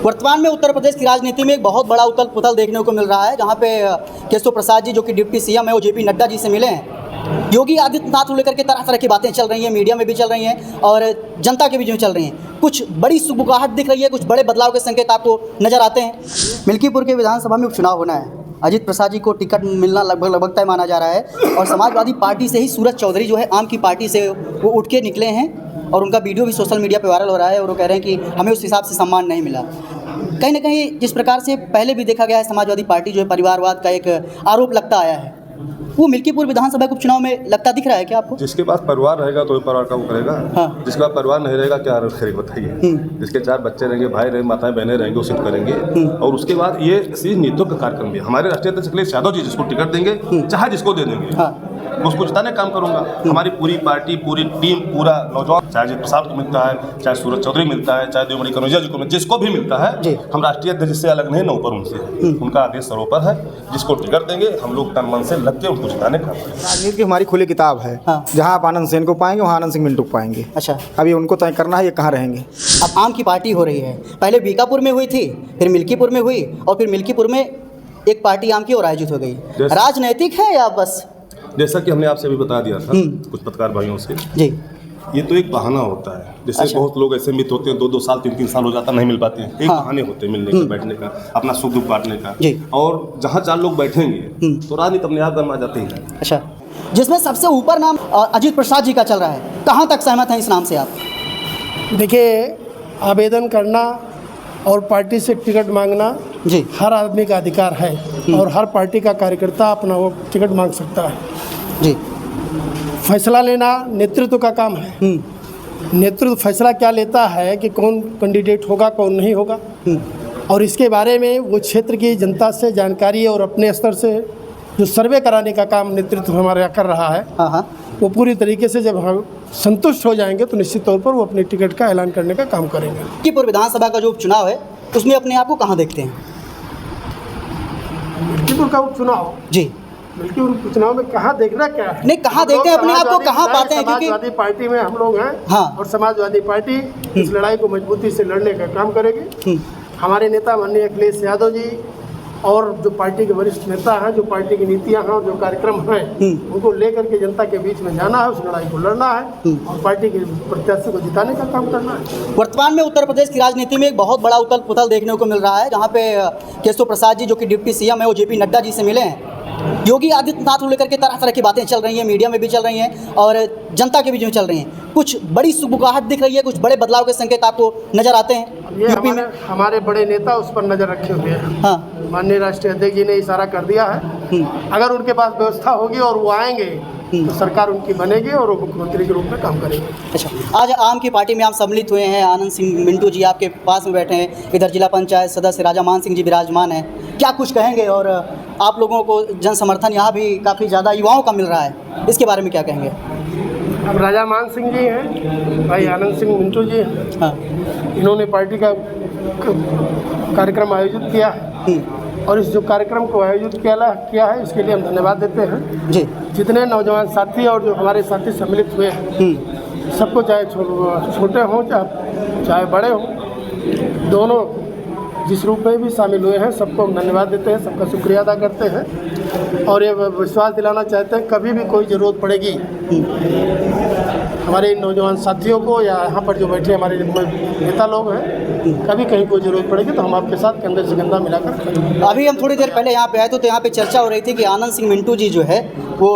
वर्तमान में उत्तर प्रदेश की राजनीति में एक बहुत बड़ा उथल पुथल देखने को मिल रहा है, जहां पे केशव प्रसाद जी जो कि डिप्टी सीएम है वो जेपी नड्डा जी से मिले हैं। योगी आदित्यनाथ को लेकर के तरह तरह की बातें चल रही हैं, मीडिया में भी चल रही हैं और जनता के बीच में चल रही हैं। कुछ बड़ी सुगबुगाहट दिख रही है, कुछ बड़े बदलाव के संकेत आपको नजर आते हैं। मिल्कीपुर के विधानसभा में उपचुनाव होना है, अजीत प्रसाद जी को टिकट मिलना लगभग तय माना जा रहा है और समाजवादी पार्टी से ही सूरज चौधरी जो है आम की पार्टी से वो उठ के निकले हैं और उनका वीडियो भी सोशल मीडिया पे वायरल हो रहा है और वो कह रहे हैं कि हमें उस हिसाब से सम्मान नहीं मिला। कहीं ना कहीं जिस प्रकार से पहले भी देखा गया है समाजवादी पार्टी जो है परिवारवाद का एक आरोप लगता आया है, वो मिल्कीपुर विधानसभा के उपचुनाव में लगता दिख रहा है क्या आपको? जिसके पास परिवार रहेगा तो परिवार का वो करेगा। हाँ। जिसके पास परिवार नहीं रहेगा क्या करेगा बताइए। जिसके 4 बच्चे रहेंगे, भाई रहेंगे, माताएं बहनें रहेंगे, वो सिर्फ करेंगे। और उसके बाद ये नीतियों का कार्यक्रम भी हमारे राष्ट्रीय अध्यक्ष अखिलेश यादव जी जिसको टिकट देंगे, चाहे जिसको दे देंगे, उसको जिताने का काम करूंगा। हमारी पूरी पार्टी, पूरी टीम, पूरा नौजवान, चाहे अजीत प्रसाद को मिलता है, चाहे सूरज चौधरी मिलता है, चाहे देवमणि कनौजिया जी को, जिसको भी मिलता है, हम राष्ट्रीय अध्यक्ष से अलग नहीं, न ऊपर उनसे। उनका आदेश सरोपर है, जिसको टिकट देंगे हम लोग तन मन से लग के उनको जिताने का। राजनीति की हमारी खुली किताब है। जहाँ आप आनंद सेन को पाएंगे वहाँ आनंद सिंह मिंटू को पाएंगे। अच्छा, अभी उनको तय करना है ये कहाँ रहेंगे। अब आम की पार्टी हो रही है, पहले बीकापुर में हुई थी, फिर मिल्कीपुर में हुई और फिर मिल्कीपुर में एक पार्टी आम की और आयोजित हो गई। राजनैतिक है या बस? जैसा कि हमने आपसे भी बता दिया था कुछ पत्रकार भाइयों से जी, ये तो एक बहाना होता है। जैसे अच्छा। बहुत लोग ऐसे मित्र होते हैं 2-2 साल 3-3 साल हो जाता नहीं मिल पाते हैं, एक बहाने होते हैं मिलने का, बैठने का, अपना सुख दुख बांटने का। और जहाँ 4 लोग बैठेंगे तो राजनीति अपने आप गर्मा जाती है। अच्छा, जिसमें सबसे ऊपर नाम अजीत प्रसाद जी का चल रहा है, कहाँ तक सहमत हैं इस नाम से आप? देखिए, आवेदन करना और पार्टी से टिकट मांगना जी हर आदमी का अधिकार है और हर पार्टी का कार्यकर्ता अपना वो टिकट मांग सकता है जी। फैसला लेना नेतृत्व का काम है। नेतृत्व फैसला क्या लेता है कि कौन कैंडिडेट होगा, कौन नहीं होगा, और इसके बारे में वो क्षेत्र की जनता से जानकारी और अपने स्तर से जो सर्वे कराने का काम नेतृत्व हमारा कर रहा है, वो पूरी तरीके से जब हम संतुष्ट हो जाएंगे तो निश्चित तौर पर वो अपने टिकट का ऐलान करने का काम करेंगे। मिल्कीपुर विधानसभा का जो उपचुनाव है उसमें अपने आप को कहाँ देखते हैं? मिल्कीपुर का उपचुनाव जी, मिल्कीपुर उपचुनाव में कहाँ देखना क्या है? नहीं, कहाँ देखते हैं अपने आप को, कहाँ पाते हैं? क्योंकि समाजवादी पार्टी में हम लोग हैं और समाजवादी पार्टी इस लड़ाई को मजबूती से लड़ने का काम करेगी। हमारे नेता माननीय अखिलेश यादव जी और जो पार्टी के वरिष्ठ नेता हैं, जो पार्टी की नीतियां हैं, जो कार्यक्रम हैं, उनको लेकर के जनता के बीच में जाना है, उस लड़ाई को लड़ना है और पार्टी के प्रत्याशी को जिताने का काम करना है। वर्तमान में उत्तर प्रदेश की राजनीति में एक बहुत बड़ा उथल पुथल देखने को मिल रहा है, जहाँ पे केशव प्रसाद जी जो कि डिप्टी सीएम है वो जेपी नड्डा जी से मिले हैं। योगी आदित्यनाथ को लेकर के तरह तरह की बातें चल रही हैं, मीडिया में भी चल रही हैं और जनता के बीच में चल रही हैं। कुछ बड़ी सुगबुगाहट दिख रही है, कुछ बड़े बदलाव के संकेत आपको नजर आते हैं। यूपी में हमारे बड़े नेता उस पर नजर रखे हुए हैं। माननीय राष्ट्रीय अध्यक्ष जी ने इशारा कर दिया है, अगर उनके पास व्यवस्था होगी और वो आएंगे तो सरकार उनकी बनेगी और वो मुख्यमंत्री के रूप में काम करेंगे। अच्छा, आज आम की पार्टी में आप सम्मिलित हुए हैं, आनंद सिंह मिंटू जी आपके पास में बैठे हैं, इधर जिला पंचायत सदस्य राजा मान सिंह जी विराजमान हैं, क्या कुछ कहेंगे? और आप लोगों को जन समर्थन यहाँ भी काफ़ी ज़्यादा युवाओं का मिल रहा है, इसके बारे में क्या कहेंगे? अब राजा मान सिंह जी हैं, भाई आनंद सिंह मिंटू जी हैं, इन्होंने पार्टी का कार्यक्रम आयोजित किया और इस जो कार्यक्रम को आयोजित किया है इसके लिए हम धन्यवाद देते हैं जी। जितने नौजवान साथी और जो हमारे साथी सम्मिलित हुए हैं, सबको चाहे छोटे हों चाहे बड़े हों, दोनों जिस रूप में भी शामिल हुए हैं सबको हम धन्यवाद देते हैं, सबका शुक्रिया अदा करते हैं और ये विश्वास दिलाना चाहते हैं कभी भी कोई ज़रूरत पड़ेगी हमारे नौजवान साथियों को या यहाँ पर जो बैठे हमारे नेता लोग हैं, कभी कहीं कोई ज़रूरत पड़ेगी तो हम आपके साथ कंधे से कंधा मिलाकर। अभी हम थोड़ी देर पहले यहाँ पे आए तो यहाँ पे चर्चा हो रही थी कि आनंद सिंह मिंटू जी जो है वो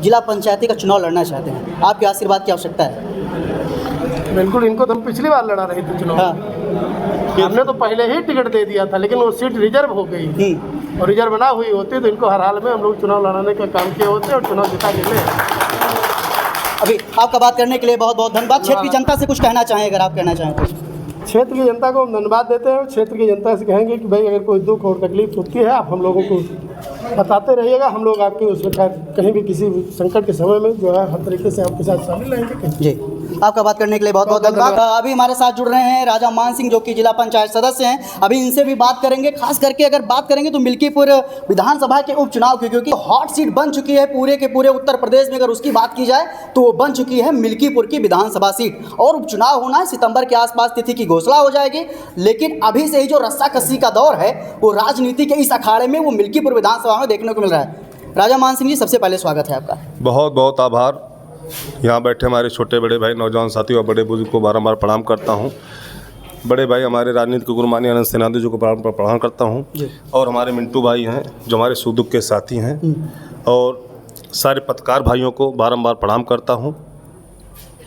जिला पंचायती का चुनाव लड़ना चाहते हैं, आपके आशीर्वाद की आवश्यकता है? बिल्कुल, इनको तो हम पिछली बार लड़ा रहे थे चुनाव। हमने तो पहले ही टिकट दे दिया था, लेकिन वो सीट रिजर्व हो गई और रिजर्व ना हुई होती तो इनको हर हाल में हम लोग चुनाव लड़ाने का काम किए होते और चुनाव जिता के लिए। अभी आपका बात करने के लिए बहुत बहुत धन्यवाद। क्षेत्र की जनता से कुछ कहना चाहें, अगर आप कहना चाहें तो? क्षेत्र की जनता को हम धन्यवाद देते हैं। क्षेत्र की जनता से कहेंगे कि भाई अगर कोई दुख और तकलीफ होती है आप हम लोगों को बताते रहिएगा, हम लोग आपके उसमें कहीं भी किसी संकट के समय में जो है हर तरीके से आपके साथ शामिल रहेंगे जी। आपका बात करने के लिए बहुत बहुत धन्यवाद। अभी हमारे साथ जुड़ रहे हैं राजा मान सिंह, जो कि जिला पंचायत सदस्य हैं। अभी इनसे भी बात करेंगे, खास करके अगर बात करेंगे तो मिल्कीपुर विधानसभा के उपचुनाव की, क्योंकि हॉट सीट बन चुकी है पूरे के पूरे उत्तर प्रदेश में। अगर उसकी बात की जाए तो वो बन चुकी है मिल्कीपुर की विधानसभा सीट, और उपचुनाव होना है सितंबर के आसपास, तिथि की घोषणा हो जाएगी। लेकिन अभी से ही जो रस्साकसी का दौर है वो राजनीति के इस अखाड़े में वो मिल्कीपुर विधानसभा में देखने को मिल रहा है। राजा मान सिंह जी, सबसे पहले स्वागत है आपका। बहुत बहुत आभार। यहाँ बैठे हमारे छोटे बड़े भाई, नौजवान साथी और बड़े बुजुर्ग को बारंबार प्रणाम करता हूँ। बड़े भाई हमारे राजनीति के गुरु माननीय अनंत सेनानी जी को प्रणाम करता हूँ, और हमारे मिंटू भाई हैं जो हमारे सुख दुख के साथी हैं, और सारे पत्रकार भाइयों को बारंबार प्रणाम करता हूँ।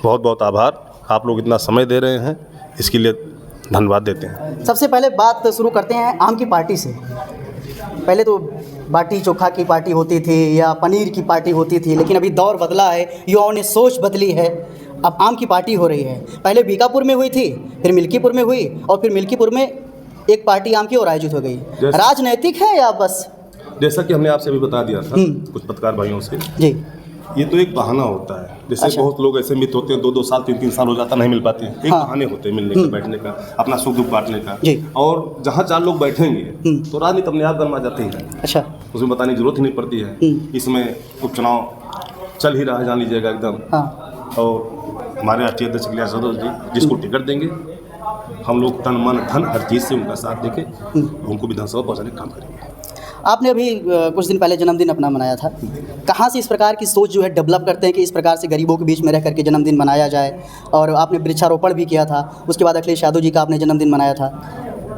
बहुत बहुत आभार, आप लोग इतना समय दे रहे हैं, इसके लिए धन्यवाद देते हैं। सबसे पहले बात शुरू करते हैं आम की पार्टी से। पहले तो बाटी चोखा की पार्टी होती थी या पनीर की पार्टी होती थी, लेकिन अभी दौर बदला है, युवाओं ने सोच बदली है, अब आम की पार्टी हो रही है। पहले बीकापुर में हुई थी, फिर मिल्कीपुर में हुई, और फिर मिल्कीपुर में एक पार्टी आम की और आयोजित हो गई। राजनैतिक है या बस? जैसा कि हमने आपसे भी बता दिया था कुछ पत्रकार भाइयों से जी, ये तो एक बहाना होता है। जैसे अच्छा। बहुत लोग ऐसे मित्र होते हैं, 2-2 साल 3-3 साल हो जाता, नहीं मिल पाते हैं। एक बहाने होते हैं मिलने का, बैठने का, अपना सुख दुख बांटने का। जी। और जहाँ 4 लोग बैठेंगे तो राजनीति अपने आप गरमा जाती है, अच्छा, उसमें बताने की जरूरत ही नहीं पड़ती है। इसमें उपचुनाव चल ही रहा है, जान लीजिएगा एकदम। हाँ, और हमारे राष्ट्रीय अध्यक्ष अखिलेश यादव जी जिसको टिकट देंगे, हम लोग तन मन धन हर चीज़ से उनका साथ देके उनको विधानसभा पहुँचाने का काम करेंगे। आपने अभी कुछ दिन पहले जन्मदिन अपना मनाया था। कहाँ से इस प्रकार की सोच जो है डेवलप करते हैं कि इस प्रकार से गरीबों के बीच में रह करके जन्मदिन मनाया जाए? और आपने वृक्षारोपण भी किया था, उसके बाद अखिलेश यादव जी का आपने जन्मदिन मनाया था।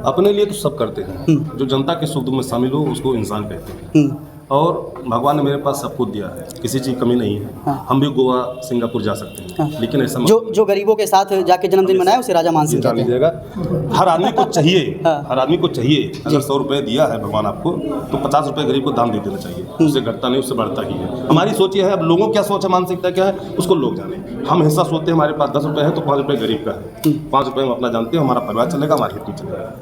अपने लिए तो सब करते हैं, जो जनता के सुख दुख में शामिल हो उसको इंसान कहते हैं। और भगवान ने मेरे पास सब कुछ दिया है, किसी चीज़ की कमी नहीं है। हाँ। हम भी गोवा सिंगापुर जा सकते हैं, लेकिन ऐसा जो गरीबों के साथ जाके जन्मदिन मनाया उसे राजा मान सिंह जान कहते हैं। लीजिएगा, हर आदमी को चाहिए, हाँ। हर आदमी को चाहिए, अगर 100 रुपये दिया है भगवान आपको तो 50 रुपये गरीब को दान दे देना चाहिए। उससे घटता नहीं, उससे बढ़ता ही है। हमारी सोच ये है, अब लोगों क्या सोच है, मानसिकता क्या है, उसको लोग जाने। हम हिस्सा सोचते हैं हमारे पास 10 रुपये है तो 5 रुपये गरीब का है, 5 रुपये हम अपना जानते हैं, हमारा परिवार चलेगा, हमारी हित चलेगा।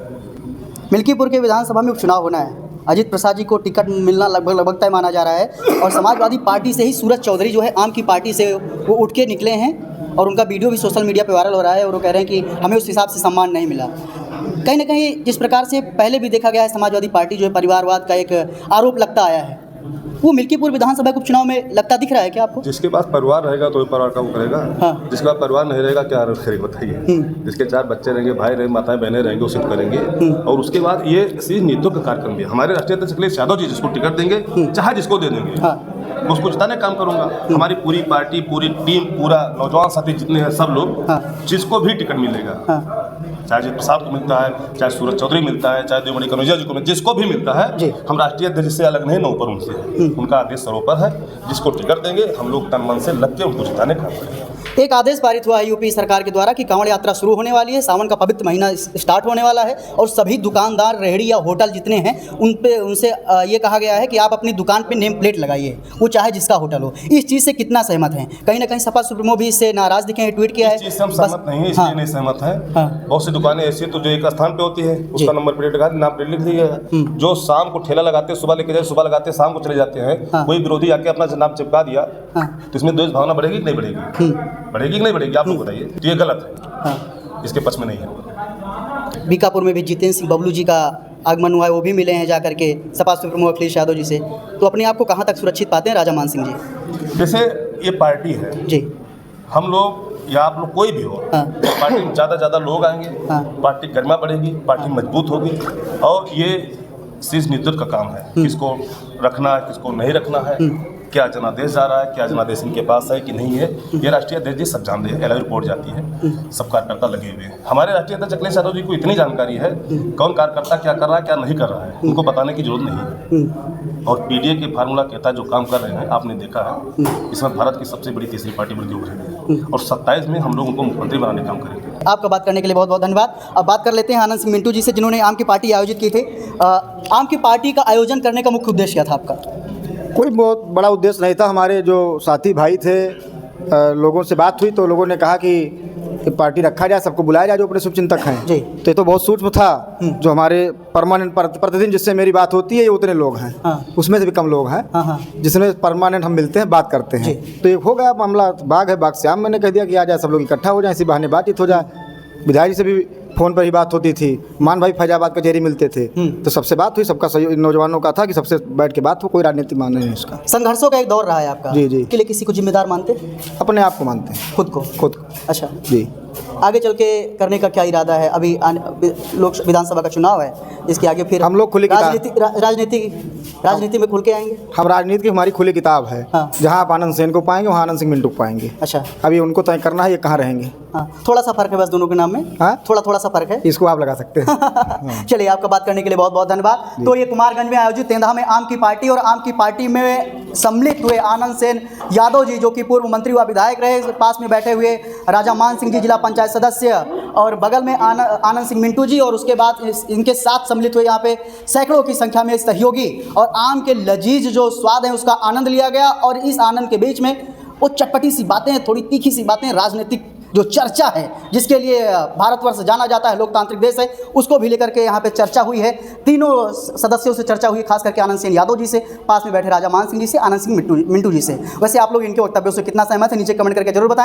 मिल्कीपुर के विधानसभा में उपचुनाव होना है। अजीत प्रसाद जी को टिकट मिलना लगभग तय माना जा रहा है, और समाजवादी पार्टी से ही सूरज चौधरी जो है आम की पार्टी से वो उठ के निकले हैं, और उनका वीडियो भी सोशल मीडिया पे वायरल हो रहा है, और वो कह रहे हैं कि हमें उस हिसाब से सम्मान नहीं मिला। कहीं ना कहीं जिस प्रकार से पहले भी देखा गया है, समाजवादी पार्टी जो है परिवारवाद का एक आरोप लगता आया है, वो मिल्कीपुर विधानसभा के उपचुनाव में लगता दिख रहा है क्या आपको? जिसके पास परिवार रहेगा तो परिवार का वो करेगा। हाँ। जिसके पास परिवार नहीं रहेगा क्या करेगा बताइए। जिसके 4 बच्चे रहेंगे, भाई रहेंगे, माताएं बहनें रहेंगे, वो सिर्फ करेंगे। और उसके बाद ये सीधी नीतियों का कार्यक्रम भी है। हमारे राष्ट्रीय अध्यक्ष अखिलेश यादव जी जिसको टिकट देंगे, चाहे जिसको दे देंगे, हाँ। उसको जिताने काम करूंगा। हमारी पूरी पार्टी, पूरी टीम, पूरा नौजवान साथी जितने हैं सब लोग, हाँ। जिसको भी टिकट मिलेगा, चाहे अजीत प्रसाद को मिलता है, चाहे सूरज चौधरी मिलता है, चाहे देवमणि कनौजिया जी को मिलता है, जिसको भी मिलता है, हम राष्ट्रीय अध्यक्ष से अलग नहीं, न ऊपर उनसे है। उनका आदेश सरोपर है, जिसको टिकट देंगे हम लोग तन मन से लग के उनको जिताने का काम करेंगे। एक आदेश पारित हुआ है यूपी सरकार के द्वारा कि कांवड़ यात्रा शुरू होने वाली है, सावन का पवित्र महीना स्टार्ट होने वाला है, और सभी दुकानदार, रेहड़ी या होटल जितने हैं उनसे ये कहा गया है कि आप अपनी दुकान पे नेम प्लेट लगाइए, वो चाहे जिसका होटल हो। इस चीज़ से कितना सहमत हैं? कहीं ना कहीं सपा सुप्रीमो भी इससे नाराज़ दिखे हैं, ट्वीट किया है। इस चीज़ से हम सहमत नहीं है, इसलिए नहीं सहमत है। बहुत सी दुकानें ऐसी हैं तो जो एक स्थान पे होती है, उसका नंबर प्लेट लगा, नाम प्लेट लिख दिया है। जो शाम को ठेला लगाते हैं, सुबह लेके जाए, सुबह लगाते हैं, शाम को चले जाते हैं, कोई विरोधी आके अपना नाम चिपका दिया, तो इसमें द्वेष भावना बढ़ेगी कि नहीं बढ़ेगी? बढ़ेगी कि नहीं बढ़ेगी? आप लोग बताइए। तो ये गलत है, इसके पक्ष में नहीं है। बीकापुर में भी जितेंद्र सिंह बबलू जी का आगमन हुआ है, वो भी मिले हैं जाकर के सपा सुप्रीमो अखिलेश यादव जी से। तो अपने आप को कहाँ तक सुरक्षित पाते हैं राजा मान सिंह जी? जैसे ये पार्टी है जी, हम लोग या आप लोग कोई भी हो, पार्टी में ज़्यादा लोग आएंगे, पार्टी गरिमा बढ़ेगी, पार्टी मजबूत होगी। और ये शीर्ष नेतृत्व का काम है, किसको रखना है, किसको नहीं रखना है, क्या जनादेश जा रहा है, क्या जनादेश इनके पास है कि नहीं है, ये राष्ट्रीय अध्यक्ष जी सब जानते हैं। एलआई रिपोर्ट जाती है, सब कार्यकर्ता लगे हुए हैं। हमारे राष्ट्रीय अध्यक्ष अखिलेश यादव जी को इतनी जानकारी है, कौन कार्यकर्ता क्या कर रहा है, क्या नहीं कर रहा है, उनको बताने की जरूरत नहीं है। और पीडीए के फार्मूला के तहत जो काम कर रहे हैं, आपने देखा है, इसमें भारत की सबसे बड़ी तीसरी पार्टी बन के उभरी है, और 27 में हम लोग उनको मुख्यमंत्री बनाने का काम करेंगे। आपका बात करने के लिए बहुत बहुत धन्यवाद। अब बात कर लेते हैं आनंद सिंह मिंटू जी से, जिन्होंने आम की पार्टी आयोजित की थी। आम की पार्टी का आयोजन करने का मुख्य उद्देश्य क्या था आपका? कोई बहुत बड़ा उद्देश्य नहीं था। हमारे जो साथी भाई थे, लोगों से बात हुई तो लोगों ने कहा कि कि पार्टी रखा जाए, सबको बुलाया जाए जो अपने शुभचिंतक हैं जी। तो ये तो बहुत सूक्ष्म था। जो हमारे परमानेंट प्रतिदिन जिससे मेरी बात होती है ये उतने लोग हैं, उसमें से भी कम लोग हैं जिसमें परमानेंट हम मिलते हैं, बात करते हैं। तो ये हो गया मामला, बाग है, बाग से आम मैंने कह दिया कि आ जाए, सब लोग इकट्ठा हो जाए, इसी बहाने बातचीत हो जाए। विधायक जी से भी फ़ोन पर ही बात होती थी, मान भाई फैजाबाद कचहरी मिलते थे, तो सबसे बात हुई, सबका सही नौजवानों का था कि सबसे बैठ के बात हो, कोई राजनीति मान नहीं है उसका। संघर्षों का एक दौर रहा है आपका। जी जी। के लिए किसी को जिम्मेदार मानते? अपने आप को मानते हैं, खुद को? खुद। अच्छा जी। आगे चल के करने का क्या इरादा है? अभी लोक विधानसभा का चुनाव है, इसके आगे फिर हम लोग खुली राजनीति में खुल के आएंगे। हम राजनीति की हमारी खुली किताब है। जहाँ आप आनंद सेन को पाएंगे वहाँ आनंद सिंह मिंटू को पाएंगे। अच्छा, अभी उनको तय करना है ये कहाँ रहेंगे। थोड़ा सा फर्क है बस दोनों के नाम में। थोड़ा सा फर्क है, इसको आप लगा सकते हैं। चलिए, आपका बात करने के लिए बहुत बहुत धन्यवाद। तो ये कुमारगंज में आयोजित तेंदुआ में आम की पार्टी और आम की पार्टी में सम्मिलित हुए आनंद सेन यादव जी, जो कि पूर्व मंत्री व विधायक रहे, पास में बैठे हुए राजा मान सिंह जी जिला पंचायत सदस्य, और बगल में आनंद सिंह मिंटू जी, और उसके बाद इनके साथ सम्मिलित हुए यहाँ पे सैकड़ों की संख्या में सहयोगी, और आम के लजीज जो स्वाद है उसका आनंद लिया गया। और इस आनंद के बीच में वो चटपटी सी बातें, थोड़ी तीखी सी बातें, राजनीतिक जो चर्चा है जिसके लिए भारतवर्ष जाना जाता है, लोकतांत्रिक देश है, उसको भी लेकर के यहाँ पे चर्चा हुई है। तीनों सदस्यों से चर्चा हुई, खास करके आनंद सेन यादव जी से, पास में बैठे राजा मान सिंह जी से, आनंद सिंह मिंटू जी से। वैसे आप लोग इनके वक्तव्यों से कितना सहमत है नीचे कमेंट करके जरूर बताएं।